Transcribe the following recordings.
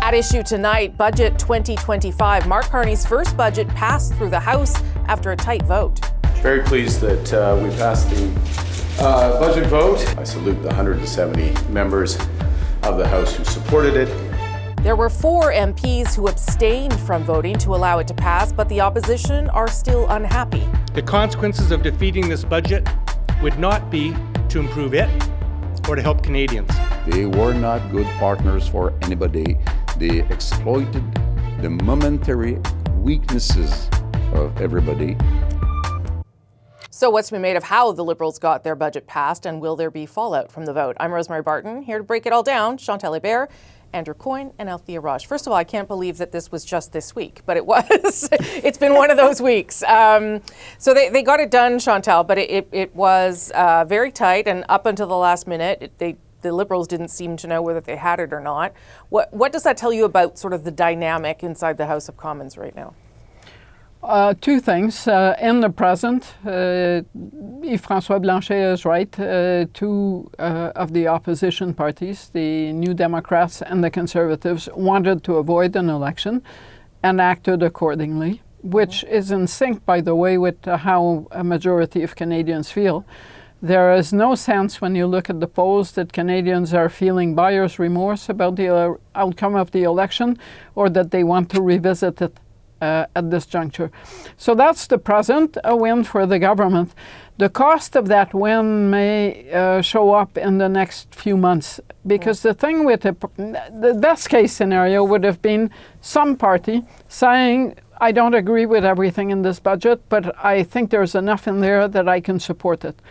At issue tonight, Budget 2025. Mark Carney's first budget passed through the House after a tight vote. Very pleased that we passed the budget vote. I salute the 170 members of the House who supported it. There were 4 MPs who abstained from voting to allow it to pass, but the opposition are still unhappy. The consequences of defeating this budget would not be to improve it or to help Canadians. They were not good partners for anybody. They exploited the momentary weaknesses of everybody. So what's been made of how the Liberals got their budget passed, and will there be fallout from the vote? I'm Rosemary Barton, here to break it all down. Chantal Hebert, Andrew Coyne and Althia Raj. First of all, I can't believe that this was just this week, but it was. It's been one of those weeks. So they got it done, Chantal, but it was very tight, and up until the last minute, the Liberals didn't seem to know whether they had it or not. What does that tell you about sort of the dynamic inside the House of Commons right now? 2 things. In the present, Yves-François Blanchet is right. 2 of the opposition parties, the New Democrats and the Conservatives, wanted to avoid an election and acted accordingly, which is in sync, by the way, with how a majority of Canadians feel. There is no sense when you look at the polls that Canadians are feeling buyer's remorse about the outcome of the election or that they want to revisit it at this juncture. So that's the present, a win for the government. The cost of that win may show up in the next few months, because the thing with the best case scenario would have been some party saying, I don't agree with everything in this budget, but I think there's enough in there that I can support it.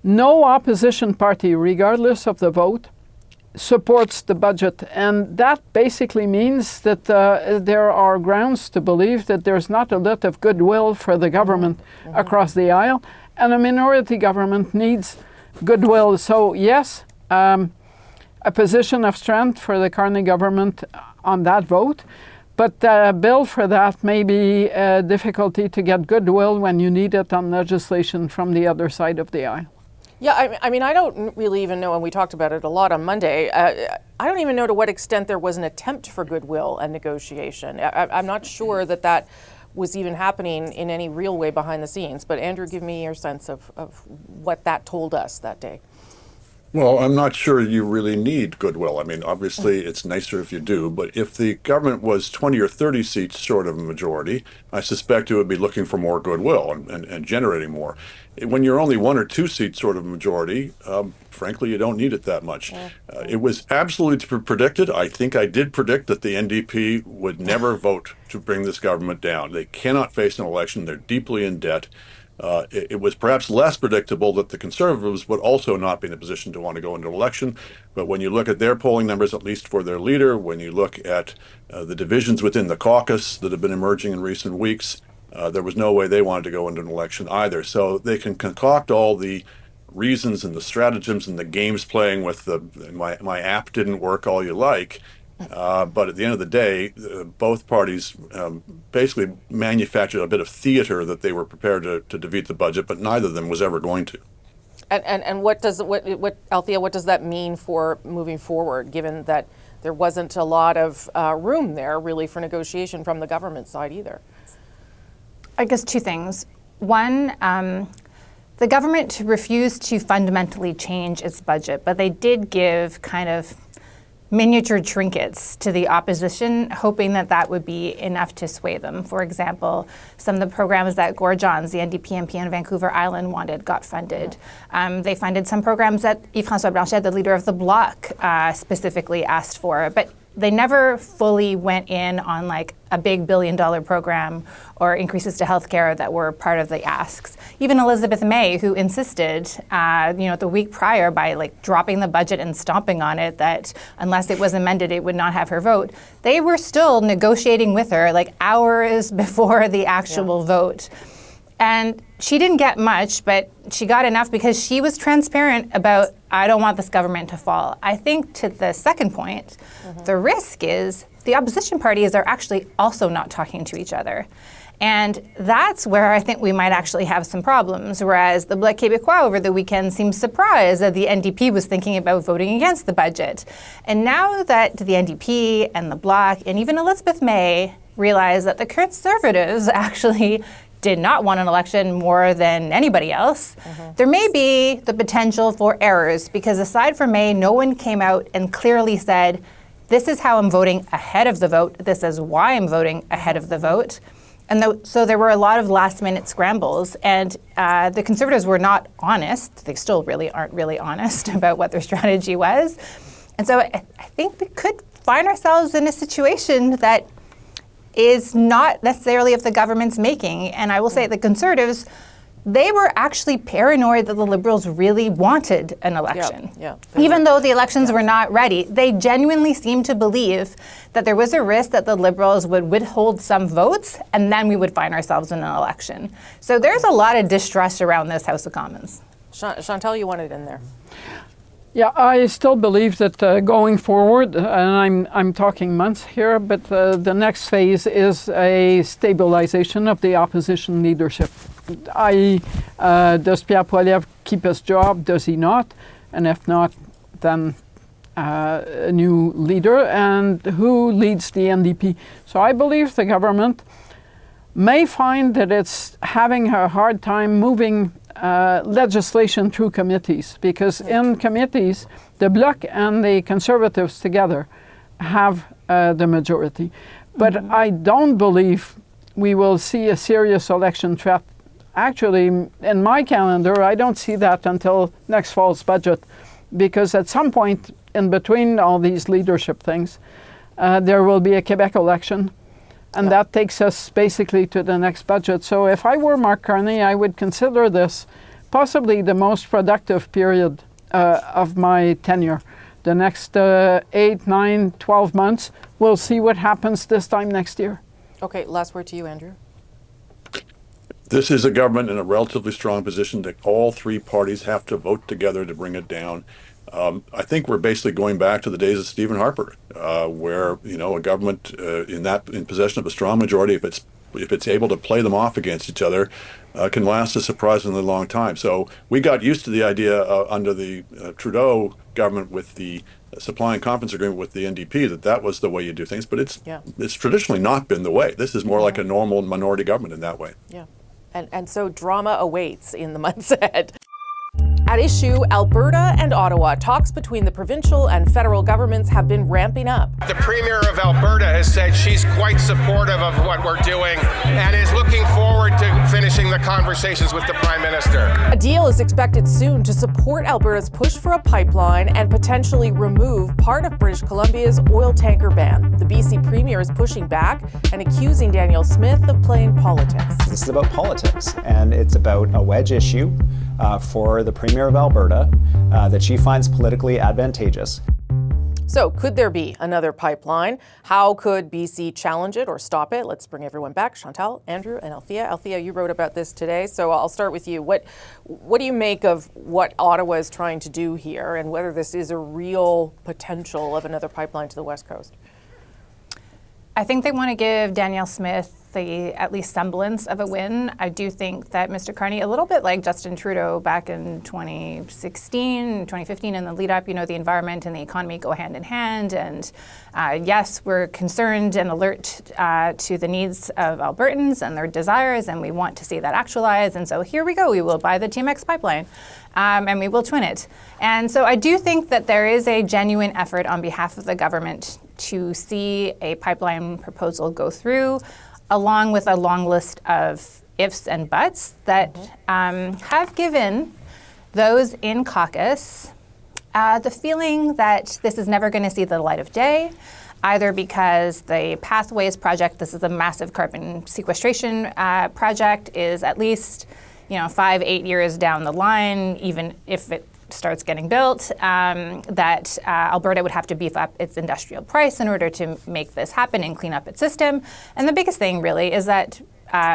No opposition party, regardless of the vote, supports the budget, and that basically means that there are grounds to believe that there's not a lot of goodwill for the government across the aisle, and a minority government needs goodwill. So yes, a position of strength for the Carney government on that vote, but a bill for that may be a difficulty to get goodwill when you need it on legislation from the other side of the aisle. Yeah, I mean, I don't really even know, and we talked about it a lot on Monday, I don't even know to what extent there was an attempt for goodwill and negotiation. I'm not sure that was even happening in any real way behind the scenes. But Andrew, give me your sense of what that told us that day. Well, I'm not sure you really need goodwill. I mean, obviously, it's nicer if you do, but if the government was 20 or 30 seats short of a majority, I suspect it would be looking for more goodwill and generating more. When you're only 1 or 2 seats short of a majority, frankly, you don't need it that much. It was absolutely predicted. I think I did predict that the NDP would never vote to bring this government down. They cannot face an election. They're deeply in debt. It was perhaps less predictable that the Conservatives would also not be in a position to want to go into an election. But when you look at their polling numbers, at least for their leader, when you look at the divisions within the caucus that have been emerging in recent weeks, there was no way they wanted to go into an election either. So they can concoct all the reasons and the stratagems and the games playing with my app didn't work all you like. But at the end of the day, both parties basically manufactured a bit of theater that they were prepared to defeat the budget, but neither of them was ever going to. And what Althia, what does that mean for moving forward, given that there wasn't a lot of room there really for negotiation from the government side either? I guess 2 things. One, the government refused to fundamentally change its budget, but they did give kind of miniature trinkets to the opposition, hoping that would be enough to sway them. For example, some of the programs that Gord Johns, the NDP MP on Vancouver Island, wanted got funded. They funded some programs that Yves-François Blanchet, the leader of the Bloc, specifically asked for. But they never fully went in on like a big $1 billion program or increases to healthcare that were part of the asks. Even Elizabeth May, who insisted, the week prior by like dropping the budget and stomping on it that unless it was amended, it would not have her vote. They were still negotiating with her like hours before the actual vote. And she didn't get much, but she got enough because she was transparent about, I don't want this government to fall. I think to the second point, the risk is the opposition parties are actually also not talking to each other. And that's where I think we might actually have some problems, whereas the Bloc Québécois over the weekend seemed surprised that the NDP was thinking about voting against the budget. And now that the NDP and the Bloc and even Elizabeth May realize that the Conservatives actually did not want an election more than anybody else, there may be the potential for errors, because aside from May, no one came out and clearly said, this is how I'm voting ahead of the vote, this is why I'm voting ahead of the vote. And so there were a lot of last-minute scrambles, and the Conservatives were not honest. They still really aren't really honest about what their strategy was. And so I think we could find ourselves in a situation that is not necessarily of the government's making. And I will say the Conservatives, they were actually paranoid that the Liberals really wanted an election. Even though the elections were not ready, they genuinely seemed to believe that there was a risk that the Liberals would withhold some votes and then we would find ourselves in an election. So there's a lot of distrust around this House of Commons. Chantal, you wanted in there. Yeah, I still believe that going forward, and I'm talking months here, but the next phase is a stabilization of the opposition leadership. Does Pierre Poilievre keep his job? Does he not? And if not, then a new leader. And who leads the NDP? So I believe the government may find that it's having a hard time moving legislation through committees, because in committees, the Bloc and the Conservatives together have the majority. But I don't believe we will see a serious election threat. Actually, in my calendar, I don't see that until next fall's budget, because at some point in between all these leadership things, there will be a Quebec election. And that takes us basically to the next budget. So if I were Mark Carney, I would consider this possibly the most productive period of my tenure. The next 8, 9, 12 months, we'll see what happens this time next year. Okay, last word to you, Andrew. This is a government in a relatively strong position that all three parties have to vote together to bring it down. I think we're basically going back to the days of Stephen Harper, where a government in possession of a strong majority, if it's able to play them off against each other, can last a surprisingly long time. So we got used to the idea under the Trudeau government with the supply and confidence agreement with the NDP that was the way you do things, but it's traditionally not been the way. This is more like a normal minority government in that way. Yeah, and so drama awaits in the months ahead. At issue, Alberta and Ottawa. Talks between the provincial and federal governments have been ramping up. The Premier of Alberta has said she's quite supportive of what we're doing and is looking forward to finishing the conversations with the Prime Minister. A deal is expected soon to support Alberta's push for a pipeline and potentially remove part of British Columbia's oil tanker ban. The BC Premier is pushing back and accusing Danielle Smith of playing politics. This is about politics, and it's about a wedge issue for the Premier of Alberta that she finds politically advantageous. So could there be another pipeline? How could BC challenge it or stop it? Let's bring everyone back. Chantal, Andrew, and Althia. Althia, you wrote about this today, so I'll start with you. What do you make of what Ottawa is trying to do here, and whether this is a real potential of another pipeline to the West Coast? I think they want to give Danielle Smith the at least semblance of a win. I do think that Mr. Carney, a little bit like Justin Trudeau back in 2016, 2015 in the lead up, the environment and the economy go hand in hand. And yes, we're concerned and alert to the needs of Albertans and their desires, and we want to see that actualize. And so here we go, we will buy the TMX pipeline and we will twin it. And so I do think that there is a genuine effort on behalf of the government to see a pipeline proposal go through, along with a long list of ifs and buts that have given those in caucus the feeling that this is never going to see the light of day, either because the Pathways project, this is a massive carbon sequestration project, is at least 5-8 years down the line, even if it starts getting built, that Alberta would have to beef up its industrial price in order to make this happen and clean up its system. And the biggest thing really is that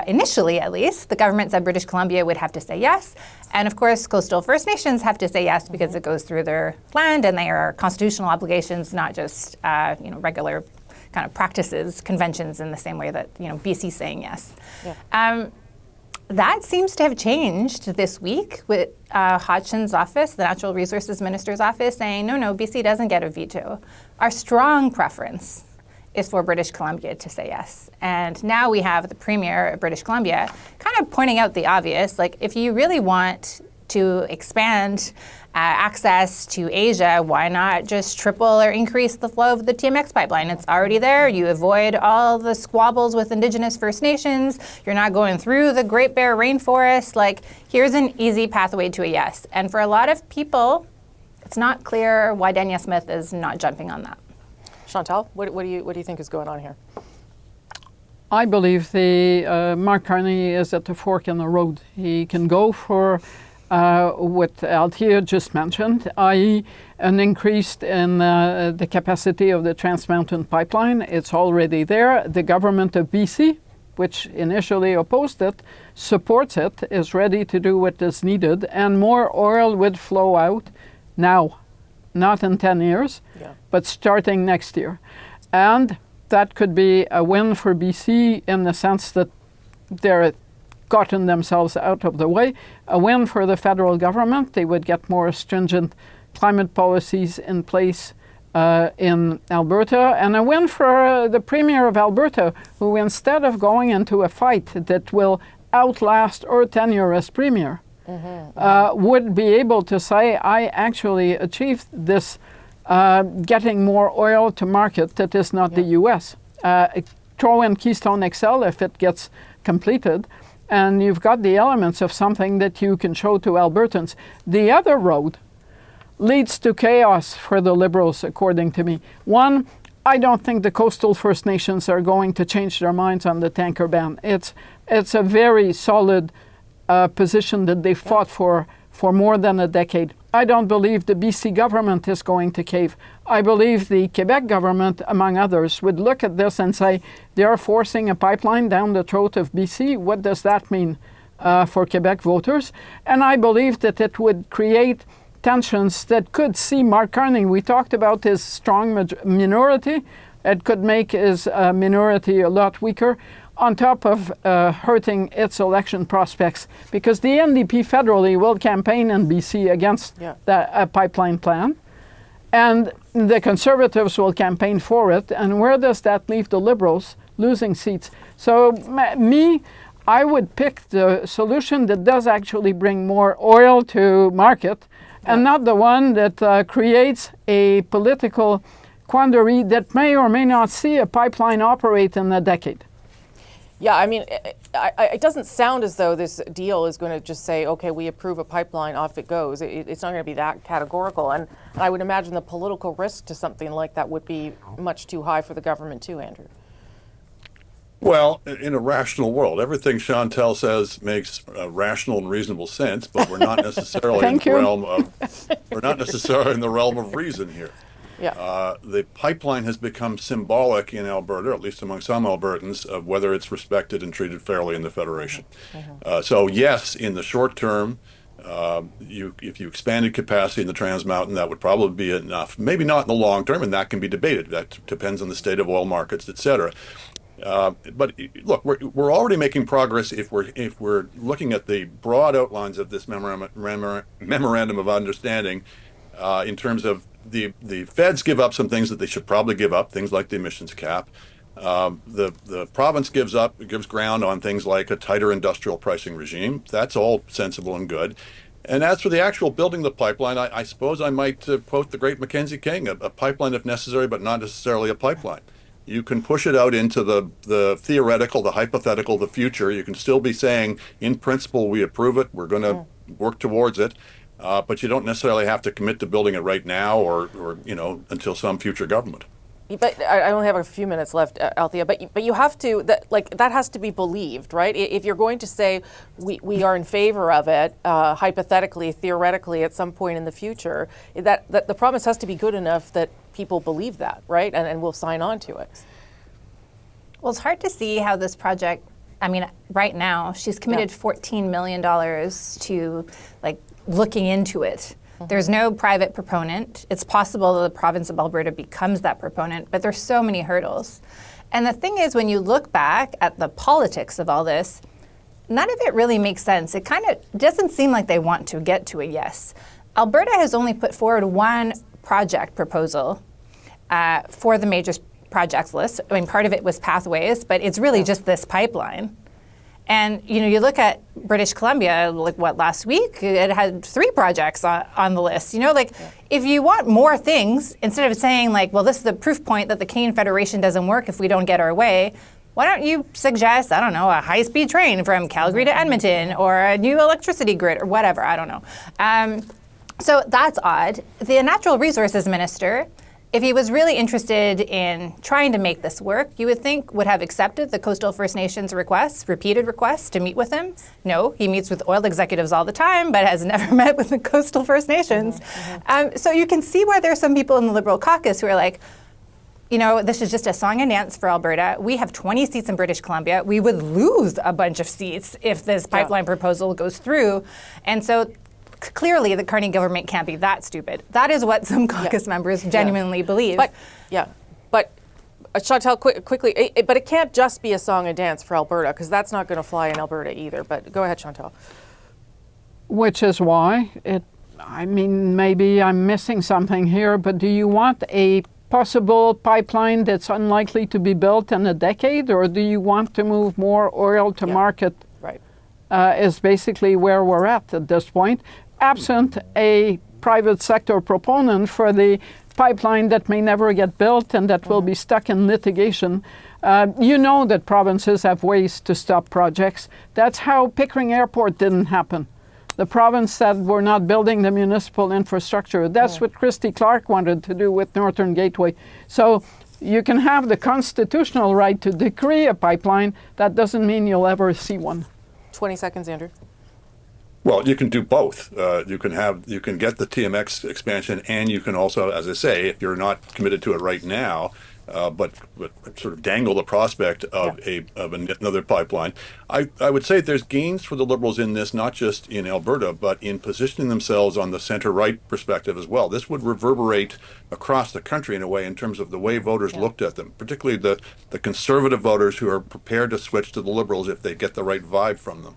initially, at least, the government said British Columbia would have to say yes. And of course, coastal First Nations have to say yes because it goes through their land and they are constitutional obligations, not just regular kind of practices conventions in the same way that BC's saying yes. Yeah. That seems to have changed this week with Hodgson's office, the Natural Resources Minister's office, saying, no, BC doesn't get a veto. Our strong preference is for British Columbia to say yes. And now we have the Premier of British Columbia kind of pointing out the obvious, like if you really want to expand access to Asia, why not just triple or increase the flow of the TMX pipeline? It's already there. You avoid all the squabbles with Indigenous First Nations. You're not going through the Great Bear Rainforest. Like, here's an easy pathway to a yes. And for a lot of people, it's not clear why Danielle Smith is not jumping on that. Chantal, what do you think is going on here? I believe the Mark Carney is at the fork in the road. He can go for what Althia just mentioned, i.e. an increase in the capacity of the Trans Mountain pipeline. It's already there. The government of BC, which initially opposed it, supports it, is ready to do what is needed, and more oil would flow out now, not in 10 years, but starting next year. And that could be a win for BC in the sense that they're gotten themselves out of the way. A win for the federal government. They would get more stringent climate policies in place in Alberta, and a win for the Premier of Alberta, who instead of going into a fight that will outlast her tenure as Premier, would be able to say, I actually achieved this getting more oil to market that is not the U.S. Throw in Keystone XL if it gets completed, and you've got the elements of something that you can show to Albertans. The other road leads to chaos for the Liberals, according to me. One, I don't think the coastal First Nations are going to change their minds on the tanker ban. It's a very solid position that they fought for more than a decade. I don't believe the BC government is going to cave. I believe the Quebec government, among others, would look at this and say, they are forcing a pipeline down the throat of BC. What does that mean for Quebec voters? And I believe that it would create tensions that could see Mark Carney. We talked about his strong minority. It could make his minority a lot weaker, on top of hurting its election prospects, because the NDP federally will campaign in BC against that pipeline plan, and the Conservatives will campaign for it. And where does that leave the Liberals? Losing seats. So I would pick the solution that does actually bring more oil to market, and not the one that creates a political quandary that may or may not see a pipeline operate in a decade. Yeah, I mean, it doesn't sound as though this deal is going to just say, okay, we approve a pipeline, off it goes. It's not going to be that categorical. And I would imagine the political risk to something like that would be much too high for the government too, Andrew. Well, in a rational world, everything Chantal says makes rational and reasonable sense, but we're not necessarily in the realm of reason here. Yeah. The pipeline has become symbolic in Alberta, at least among some Albertans, of whether it's respected and treated fairly in the Federation. So yes, in the short term, if you expanded capacity in the Trans Mountain, that would probably be enough. Maybe not in the long term, and that can be debated. That depends on the state of oil markets, et cetera. But look, we're already making progress if we're looking at the broad outlines of this memorandum of understanding in terms of the feds give up some things that they should probably give up, things like the emissions cap. The province gives ground on things like a tighter industrial pricing regime. That's all sensible and good. And as for the actual building of the pipeline, I suppose I might quote the great Mackenzie King, a pipeline if necessary, but not necessarily a pipeline. You can push it out into the theoretical, the hypothetical, the future. You can still be saying, in principle, we approve it. We're going to work towards it. But you don't necessarily have to commit to building it right now or until some future government. But I only have a few minutes left, Althia, but you have to, that has to be believed, right? If you're going to say we are in favor of it, hypothetically, theoretically, at some point in the future, that the promise has to be good enough that people believe that, right? And will sign on to it. Well, it's hard to see how this project, I mean, right now, she's committed $14 million to looking into it. There's no private proponent. It's possible that the province of Alberta becomes that proponent, but there's so many hurdles. And the thing is, when you look back at the politics of all this, none of it really makes sense. It kind of doesn't seem like they want to get to a yes. Alberta has only put forward one project proposal for the major projects list. I mean, part of it was pathways, but it's really just this pipeline. And you look at British Columbia, like last week, it had 3 projects on the list. If you want more things, instead of saying this is the proof point that the Canadian Federation doesn't work if we don't get our way, why don't you suggest, I don't know, a high-speed train from Calgary to Edmonton or a new electricity grid or whatever, I don't know. So that's odd. The Natural Resources Minister, if he was really interested in trying to make this work, you would think would have accepted the Coastal First Nations repeated requests to meet with him. No, he meets with oil executives all the time, but has never met with the Coastal First Nations. So you can see why there's some people in the Liberal caucus who are like, this is just a song and dance for Alberta. We have 20 seats in British Columbia. We would lose a bunch of seats if this pipeline proposal goes through. And so clearly the Carney government can't be that stupid. That is what some caucus members genuinely believe. But Chantal, quickly, but it can't just be a song and dance for Alberta, because that's not going to fly in Alberta either. But go ahead, Chantal. Which is why maybe I'm missing something here, but do you want a possible pipeline that's unlikely to be built in a decade, or do you want to move more oil to market? Right. Is basically where we're at this point, absent a private sector proponent for the pipeline that may never get built and that will be stuck in litigation. That provinces have ways to stop projects. That's how Pickering Airport didn't happen. The province said we're not building the municipal infrastructure. That's what Christy Clark wanted to do with Northern Gateway. So you can have the constitutional right to decree a pipeline. That doesn't mean you'll ever see one. 20 seconds, Andrew. Well, you can do both. You can get the TMX expansion, and you can also, as I say, if you're not committed to it right now, but sort of dangle the prospect of another pipeline. I would say there's gains for the Liberals in this, not just in Alberta, but in positioning themselves on the center-right perspective as well. This would reverberate across the country in a way in terms of the way voters looked at them, particularly the conservative voters who are prepared to switch to the Liberals if they get the right vibe from them.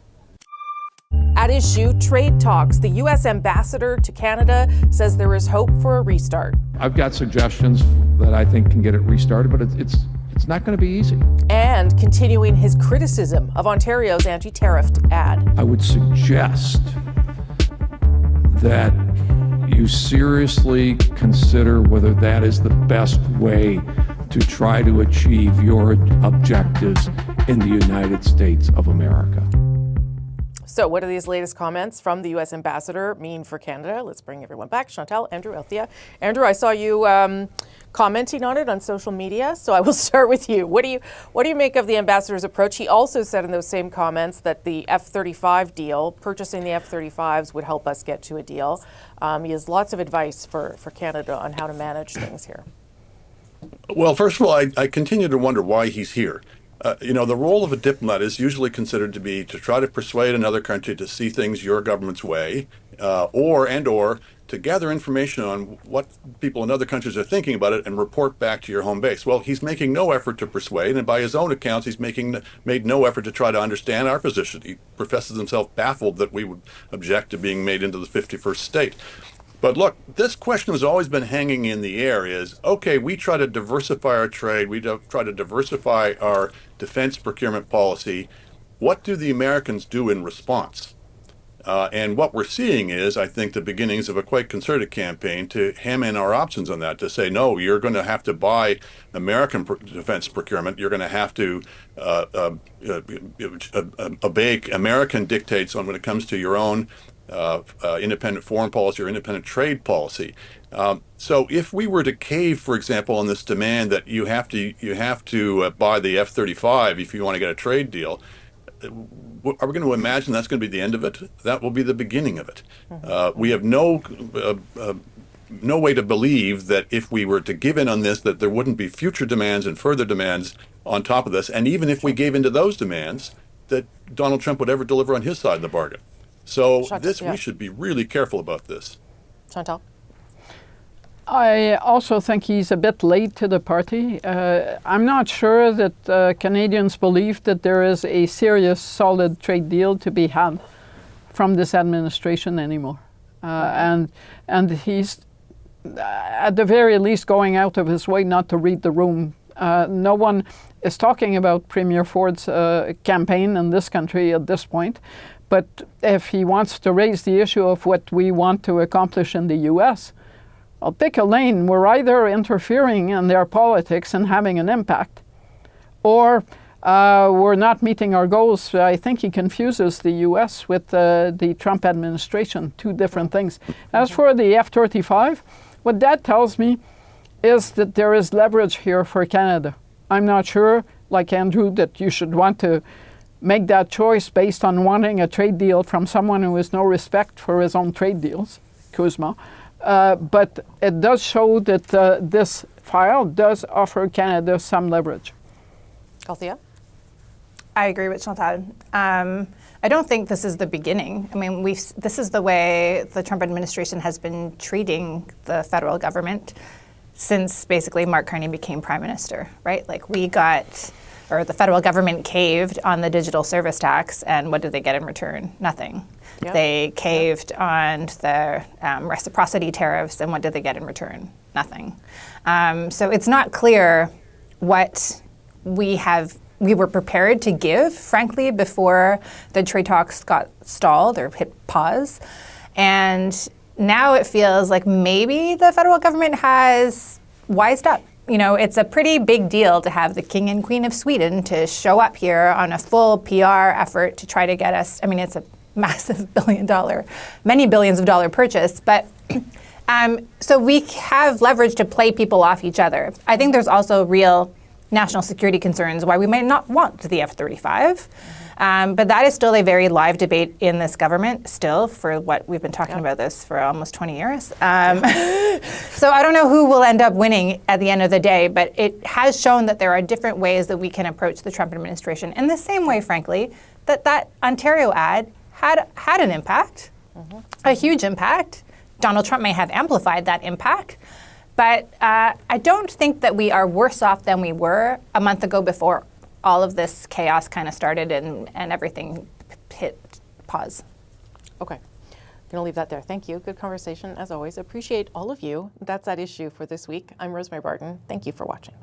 At issue, trade talks. The U.S. ambassador to Canada says there is hope for a restart. I've got suggestions that I think can get it restarted, but it's not going to be easy. And continuing his criticism of Ontario's anti-tariff ad. I would suggest that you seriously consider whether that is the best way to try to achieve your objectives in the United States of America. So what do these latest comments from the U.S. ambassador mean for Canada? Let's bring everyone back. Chantal, Andrew, Althia. Andrew, I saw you commenting on it on social media, so I will start with you. What do you make of the ambassador's approach? He also said in those same comments that the F-35 deal, purchasing the F-35s, would help us get to a deal. He has lots of advice for Canada on how to manage things here. Well, first of all, I continue to wonder why he's here. The role of a diplomat is usually considered to be to try to persuade another country to see things your government's way, or to gather information on what people in other countries are thinking about it and report back to your home base. Well, he's making no effort to persuade, and by his own accounts, he's made no effort to try to understand our position. He professes himself baffled that we would object to being made into the 51st state. But look, this question has always been hanging in the air is, okay, we try to diversify our trade, we try to diversify our defense procurement policy. What do the Americans do in response? And what we're seeing is, I think, the beginnings of a quite concerted campaign to hem in our options on that, to say, no, you're going to have to buy American defense procurement. You're going to have to obey American dictates when it comes to your own independent foreign policy or independent trade policy. So if we were to cave, for example, on this demand that you have to buy the F-35 if you want to get a trade deal, are we going to imagine that's going to be the end of it? That will be the beginning of it. We have no way to believe that if we were to give in on this, that there wouldn't be future demands and further demands on top of this. And even if we gave into those demands, that Donald Trump would ever deliver on his side of the bargain. So we should be really careful about this. Chantal? I also think he's a bit late to the party. I'm not sure that Canadians believe that there is a serious, solid trade deal to be had from this administration anymore. And he's, at the very least, going out of his way not to read the room. No one is talking about Premier Ford's campaign in this country at this point. But if he wants to raise the issue of what we want to accomplish in the U.S., I'll pick a lane. We're either interfering in their politics and having an impact, or we're not meeting our goals. I think he confuses the U.S. with the Trump administration, two different things. As for the F-35, what that tells me is that there is leverage here for Canada. I'm not sure, like Andrew, that you should want to make that choice based on wanting a trade deal from someone who has no respect for his own trade deals, Kuzma. But it does show that this file does offer Canada some leverage. Althia? I agree with Chantal. I don't think this is the beginning. I mean, this is the way the Trump administration has been treating the federal government since basically Mark Carney became prime minister, right? Like the federal government caved on the digital service tax, and what did they get in return? Nothing. Yep. They caved on the reciprocity tariffs, and what did they get in return? Nothing. So it's not clear what we were prepared to give, frankly, before the trade talks got stalled or hit pause. And now it feels like maybe the federal government has wised up. You know, it's a pretty big deal to have the King and Queen of Sweden to show up here on a full PR effort to try to get us. I mean, it's a massive many billions of dollar purchase. But so we have leverage to play people off each other. I think there's also real national security concerns why we might not want the F-35. But that is still a very live debate in this government still, for what we've been talking about this for almost 20 years. So I don't know who will end up winning at the end of the day, but it has shown that there are different ways that we can approach the Trump administration in the same way, frankly, that Ontario ad had an impact, a huge impact. Donald Trump may have amplified that impact, but I don't think that we are worse off than we were a month ago before all of this chaos kind of started and everything hit pause. Okay. I'm going to leave that there. Thank you. Good conversation, as always. Appreciate all of you. That's that issue for this week. I'm Rosemary Barton. Thank you for watching.